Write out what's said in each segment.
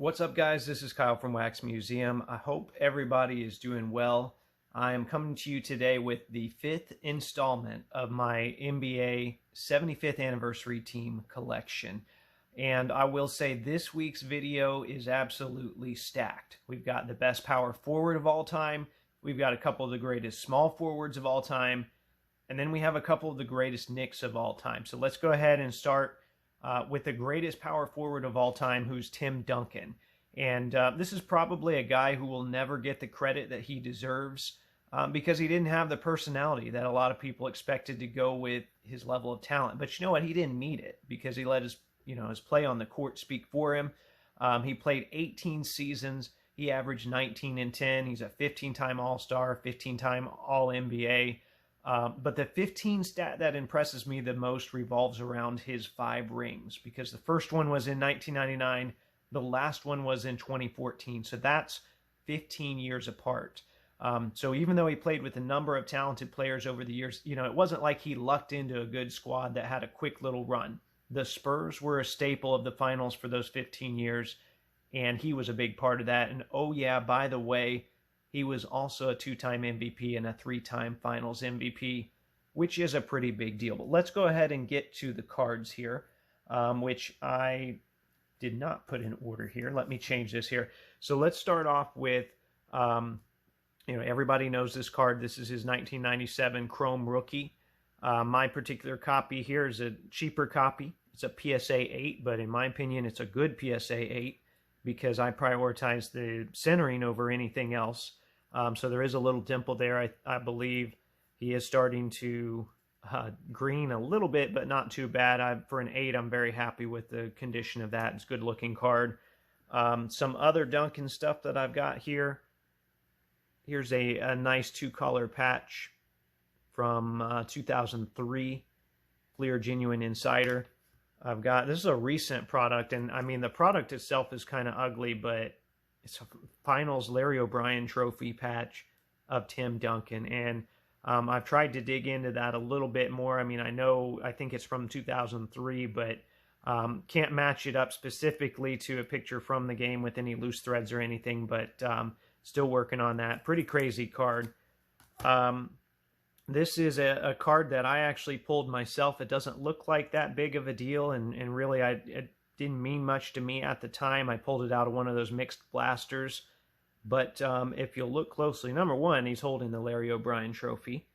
What's up, guys? This is Kyle from Wax Museum. I hope everybody is doing well. I am coming to you today with the 5th installment of my NBA 75th anniversary team collection. And I will say this week's video is absolutely stacked. We've got the best power forward of all time. We've got a couple of the greatest small forwards of all time. And then we have a couple of the greatest Knicks of all time. So let's go ahead and start with the greatest power forward of all time, who's Tim Duncan. And this is probably a guy who will never get the credit that he deserves because he didn't have the personality that a lot of people expected to go with his level of talent. But you know what? He didn't need it because he let his play on the court speak for him. He played 18 seasons. He averaged 19 and 10. He's a 15-time All-Star, 15-time All-NBA. But the 15 stat that impresses me the most revolves around his 5 rings, because the first one was in 1999, the last one was in 2014. So that's 15 years apart. So even though he played with a number of talented players over the years, it wasn't like he lucked into a good squad that had a quick little run. The Spurs were a staple of the finals for those 15 years, and he was a big part of that. And oh yeah, by the way, he was also a 2-time MVP and a 3-time Finals MVP, which is a pretty big deal. But let's go ahead and get to the cards here, which I did not put in order here. Let me change this here. So let's start off with, everybody knows this card. This is his 1997 Chrome Rookie. My particular copy here is a cheaper copy. It's a PSA 8, but in my opinion, it's a good PSA 8 because I prioritize the centering over anything else. So there is a little dimple there. I believe he is starting to green a little bit, but not too bad. For an 8, I'm very happy with the condition of that. It's a good-looking card. Some other Duncan stuff that I've got here. Here's a nice 2-color patch from 2003, Clear Genuine Insider. This is a recent product, and I mean, the product itself is kind of ugly, but it's a Finals Larry O'Brien trophy patch of Tim Duncan, and I've tried to dig into that a little bit more. I mean, I think it's from 2003, but can't match it up specifically to a picture from the game with any loose threads or anything, but still working on that. Pretty crazy card. This is a card that I actually pulled myself. It doesn't look like that big of a deal, and really it didn't mean much to me at the time. I pulled it out of one of those mixed blasters. But if you'll look closely, number 1, he's holding the Larry O'Brien trophy.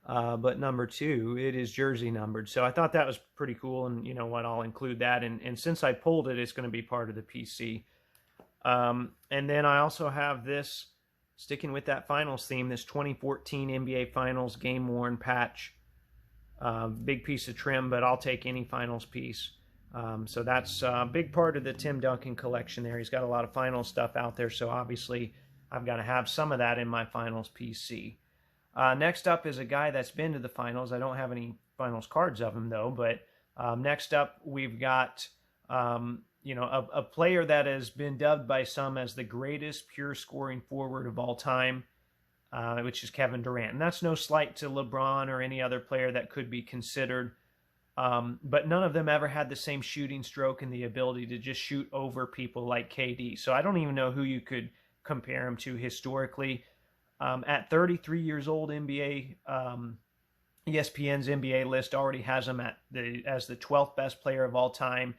But number 2, it is jersey numbered. So I thought that was pretty cool, and you know what, I'll include that. And since I pulled it, it's going to be part of the PC. And then I also have this, sticking with that finals theme, this 2014 NBA Finals game-worn patch. Big piece of trim, but I'll take any finals piece. So that's a big part of the Tim Duncan collection there. He's got a lot of finals stuff out there, so obviously I've got to have some of that in my finals PC. Next up is a guy that's been to the finals. I don't have any finals cards of him, though, but next up we've got a player that has been dubbed by some as the greatest pure scoring forward of all time, which is Kevin Durant. And that's no slight to LeBron or any other player that could be considered, but none of them ever had the same shooting stroke and the ability to just shoot over people like KD. So I don't even know who you could compare him to historically. At 33 years old, ESPN's NBA list already has him as the 12th best player of all time.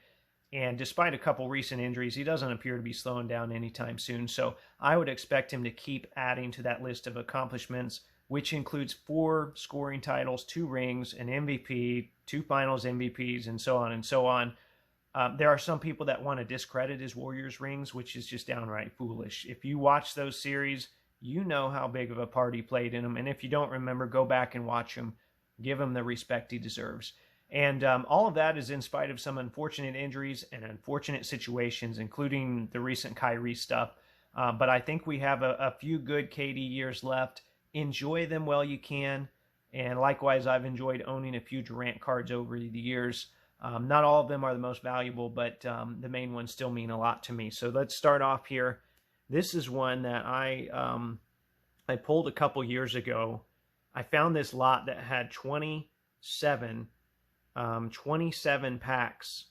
And despite a couple recent injuries, he doesn't appear to be slowing down anytime soon. So I would expect him to keep adding to that list of accomplishments, which includes 4 scoring titles, 2 rings, an MVP, 2 finals MVPs, and so on and so on. There are some people that want to discredit his Warriors rings, which is just downright foolish. If you watch those series, you know how big of a part he played in them. And if you don't remember, go back and watch him. Give him the respect he deserves. And all of that is in spite of some unfortunate injuries and unfortunate situations, including the recent Kyrie stuff. But I think we have a few good KD years left. Enjoy them while you can. And likewise, I've enjoyed owning a few Durant cards over the years. Not all of them are the most valuable, but the main ones still mean a lot to me. So let's start off here. This is one that I pulled a couple years ago. I found this lot that had 27 packs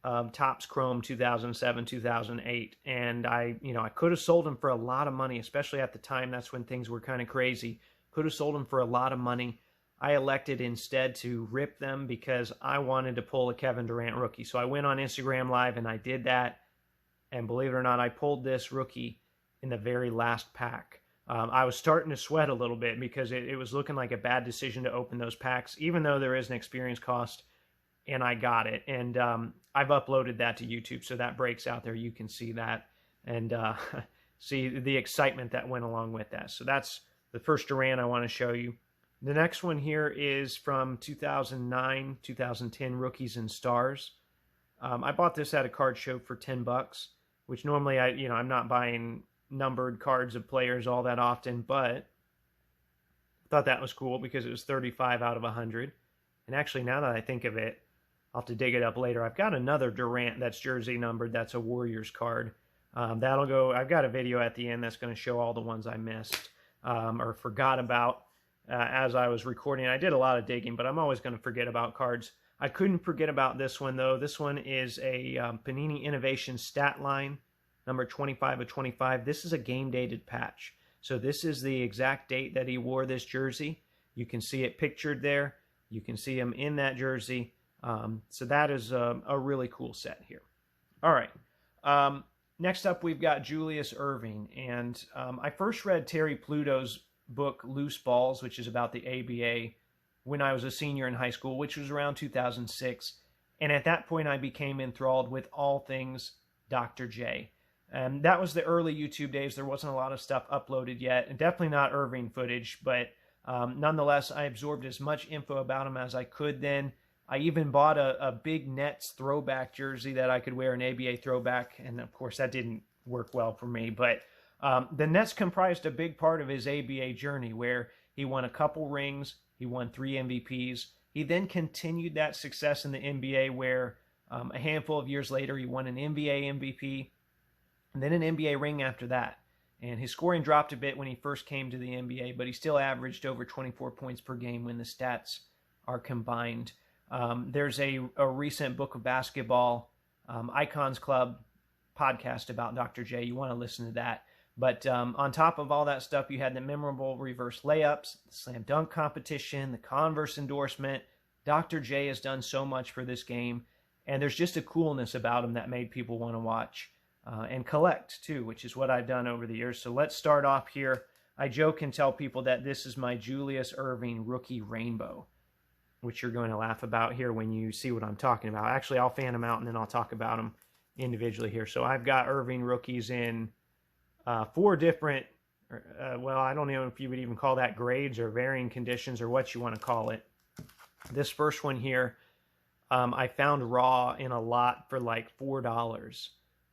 Topps Chrome 2007, 2008. And I could have sold them for a lot of money, especially at the time. That's when things were kind of crazy. Could have sold them for a lot of money. I elected instead to rip them because I wanted to pull a Kevin Durant rookie. So I went on Instagram Live and I did that. And believe it or not, I pulled this rookie in the very last pack. I was starting to sweat a little bit because it was looking like a bad decision to open those packs, even though there is an experience cost, and I got it. And I've uploaded that to YouTube, so that breaks out there. You can see that and see the excitement that went along with that. So that's the first Durant I want to show you. The next one here is from 2009, 2010 Rookies and Stars. I bought this at a card show for $10, which normally I'm not buying numbered cards of players all that often, but I thought that was cool because it was 35 out of 100. And actually, now that I think of it, I'll have to dig it up later. I've got another Durant that's jersey numbered. That's a Warriors card. That'll go. I've got a video at the end that's going to show all the ones I missed or forgot about as I was recording. I did a lot of digging, but I'm always going to forget about cards. I couldn't forget about this one, though. This one is a Panini Innovation Stat Line, number 25 of 25. This is a game-dated patch. So this is the exact date that he wore this jersey. You can see it pictured there. You can see him in that jersey. So that is a really cool set here. All right. Next up, we've got Julius Erving. And I first read Terry Pluto's book, Loose Balls, which is about the ABA, when I was a senior in high school, which was around 2006. And at that point, I became enthralled with all things Dr. J. And that was the early YouTube days. There wasn't a lot of stuff uploaded yet, and definitely not Erving footage, but nonetheless, I absorbed as much info about him as I could then. I even bought a big Nets throwback jersey that I could wear, an ABA throwback, and of course that didn't work well for me, but the Nets comprised a big part of his ABA journey, where he won a couple rings, he won 3 MVPs. He then continued that success in the NBA, where a handful of years later he won an NBA MVP, and then an NBA ring after that. And his scoring dropped a bit when he first came to the NBA, but he still averaged over 24 points per game when the stats are combined. There's a recent Book of Basketball Icons Club podcast about Dr. J. You want to listen to that. But on top of all that stuff, you had the memorable reverse layups, the slam dunk competition, the Converse endorsement. Dr. J has done so much for this game, and there's just a coolness about him that made people want to watch and collect too, which is what I've done over the years. So let's start off here. I joke and tell people that this is my Julius Erving rookie rainbow, which you're going to laugh about here when you see what I'm talking about. Actually, I'll fan them out and then I'll talk about them individually here. So I've got Erving rookies in 4 different, well, I don't know if you would even call that grades or varying conditions or what you want to call it. This first one here, I found raw in a lot for like $4.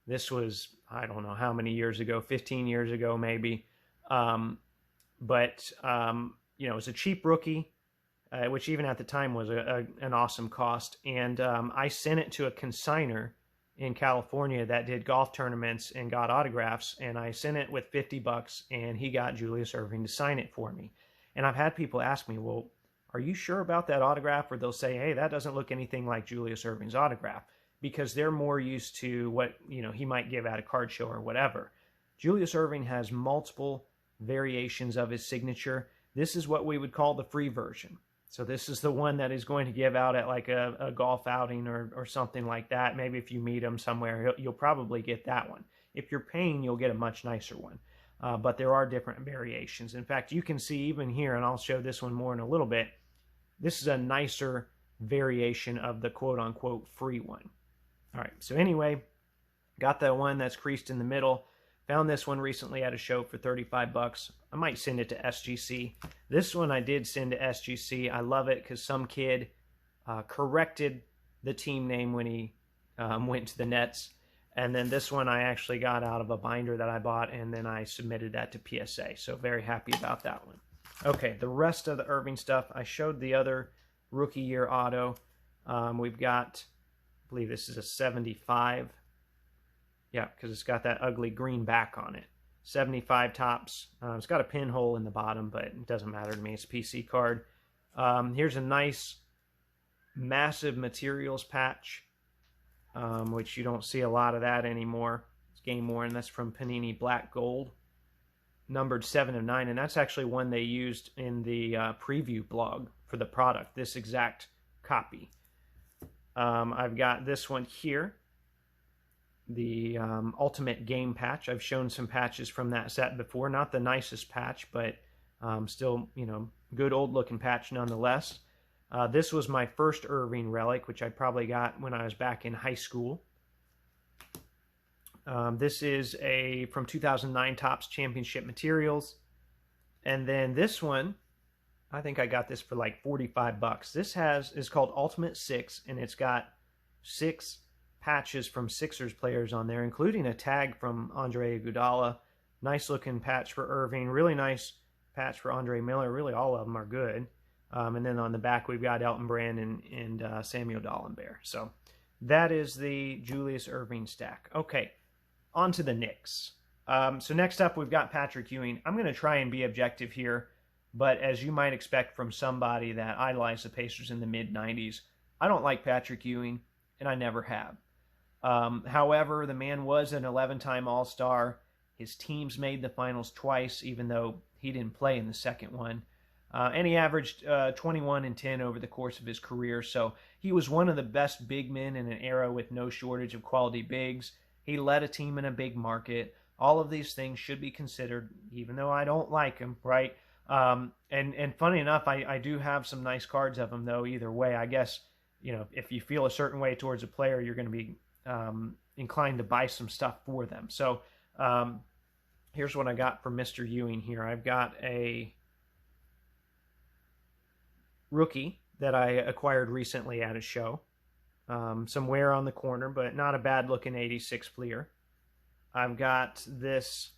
This was, I don't know how many years ago, 15 years ago maybe. But it was a cheap rookie, which even at the time was an awesome cost. And I sent it to a consignor in California that did golf tournaments and got autographs, and I sent it with $50, and he got Julius Erving to sign it for me. And I've had people ask me, well, are you sure about that autograph? Or they'll say, hey, that doesn't look anything like Julius Erving's autograph, because they're more used to what he might give at a card show or whatever. Julius Erving has multiple variations of his signature. This is what we would call the free version. So this is the one that is going to give out at like a golf outing or something like that. Maybe if you meet him somewhere, you'll probably get that one. If you're paying, you'll get a much nicer one. But there are different variations. In fact, you can see even here, and I'll show this one more in a little bit, this is a nicer variation of the quote-unquote free one. All right, so anyway, got that one that's creased in the middle. Found this one recently at a show for $35. I might send it to SGC. This one I did send to SGC. I love it because some kid corrected the team name when he went to the Nets. And then this one I actually got out of a binder that I bought, and then I submitted that to PSA. So very happy about that one. Okay, the rest of the Erving stuff, I showed the other rookie year auto. We've got, I believe this is a 75. Yeah, because it's got that ugly green back on it. 75 Topps. It's got a pinhole in the bottom, but it doesn't matter to me. It's a PC card. Here's a nice, massive materials patch. which you don't see a lot of that anymore. It's game worn. That's from Panini Black Gold, numbered 7/9, and that's actually one they used in the preview blog for the product, this exact copy. I've got this one here, the Ultimate Game Patch. I've shown some patches from that set before. Not the nicest patch, but still, good old-looking patch nonetheless. This was my first Erving relic, which I probably got when I was back in high school. This is from 2009 Topps Championship Materials. And then this one, I think I got this for like $45. This is called Ultimate 6, and it's got 6 patches from Sixers players on there, including a tag from Andre Iguodala. Nice looking patch for Erving. Really nice patch for Andre Miller. Really, all of them are good. And then on the back, we've got Elton Brand and Samuel Dalembert. So that is the Julius Erving stack. Okay, on to the Knicks. So next up, we've got Patrick Ewing. I'm going to try and be objective here, but as you might expect from somebody that idolized the Pacers in the mid-90s, I don't like Patrick Ewing, and I never have. However, the man was an 11-time All-Star. His teams made the finals twice, even though he didn't play in the second one. And he averaged 21 and 10 over the course of his career. So he was one of the best big men in an era with no shortage of quality bigs. He led a team in a big market. All of these things should be considered, even though I don't like him, right? And funny enough, I do have some nice cards of him, though, either way. I guess, if you feel a certain way towards a player, you're going to be inclined to buy some stuff for them. So here's what I got from Mr. Ewing here. I've got a rookie that I acquired recently at a show. Some wear on the corner, but not a bad-looking 86 Fleer. I've got this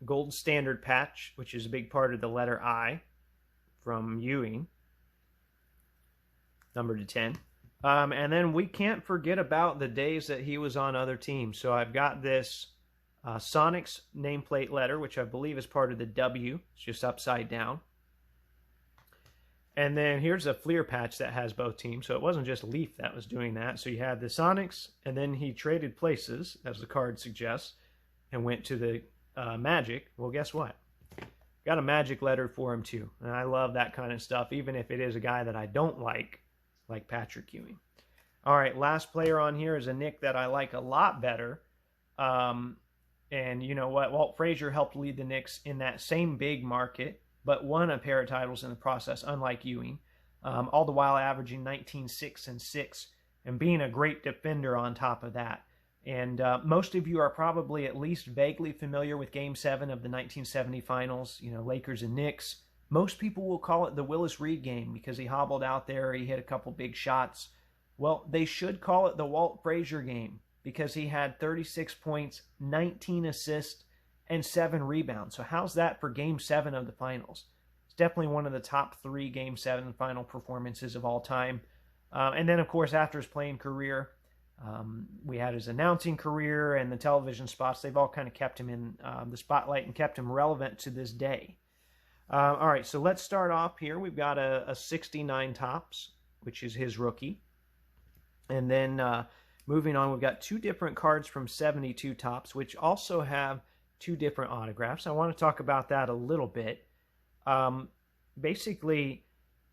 gold standard patch, which is a big part of the letter I from Ewing, numbered to 10. And then we can't forget about the days that he was on other teams. So I've got this Sonics nameplate letter, which I believe is part of the W. It's just upside down. And then here's a Fleer patch that has both teams. So it wasn't just Leaf that was doing that. So you had the Sonics, and then he traded places, as the card suggests, and went to the Magic. Well, guess what? Got a Magic letter for him, too. And I love that kind of stuff, even if it is a guy that I don't like Patrick Ewing. All right, last player on here is a Knick that I like a lot better. And you know what? Walt Frazier helped lead the Knicks in that same big market, but won a pair of titles in the process, unlike Ewing, all the while averaging 19, 6, and 6, and being a great defender on top of that. And most of you are probably at least vaguely familiar with Game 7 of the 1970 Finals, Lakers and Knicks. Most people will call it the Willis Reed game because he hobbled out there, he hit a couple big shots. Well, they should call it the Walt Frazier game because he had 36 points, 19 assists, and 7 rebounds. So how's that for Game 7 of the Finals? It's definitely one of the top 3 Game 7 final performances of all time. And then, of course, after his playing career, we had his announcing career and the television spots. They've all kind of kept him in the spotlight and kept him relevant to this day. All right, so let's start off here. We've got a 69 Topps, which is his rookie. And then moving on, we've got 2 different cards from 72 Topps, which also have 2 different autographs. I want to talk about that a little bit. Basically,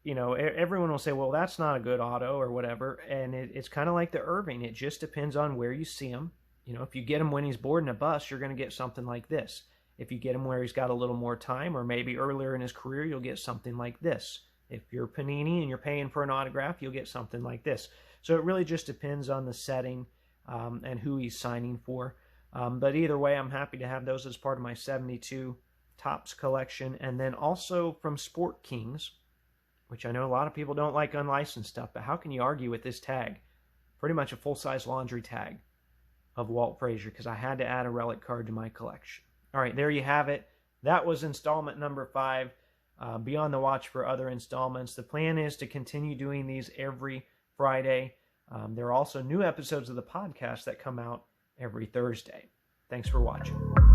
everyone will say, well, that's not a good auto or whatever, and it's kind of like the Erving. It just depends on where you see him. If you get him when he's boarding a bus, you're going to get something like this. If you get him where he's got a little more time, or maybe earlier in his career, you'll get something like this. If you're Panini and you're paying for an autograph, you'll get something like this. So it really just depends on the setting and who he's signing for. But either way, I'm happy to have those as part of my 72 Topps collection. And then also from Sport Kings, which I know a lot of people don't like unlicensed stuff, but how can you argue with this tag? Pretty much a full-size laundry tag of Walt Frazier, because I had to add a relic card to my collection. All right, there you have it. That was installment number 5. Be on the watch for other installments. The plan is to continue doing these every Friday. There are also new episodes of the podcast that come out every Thursday. Thanks for watching.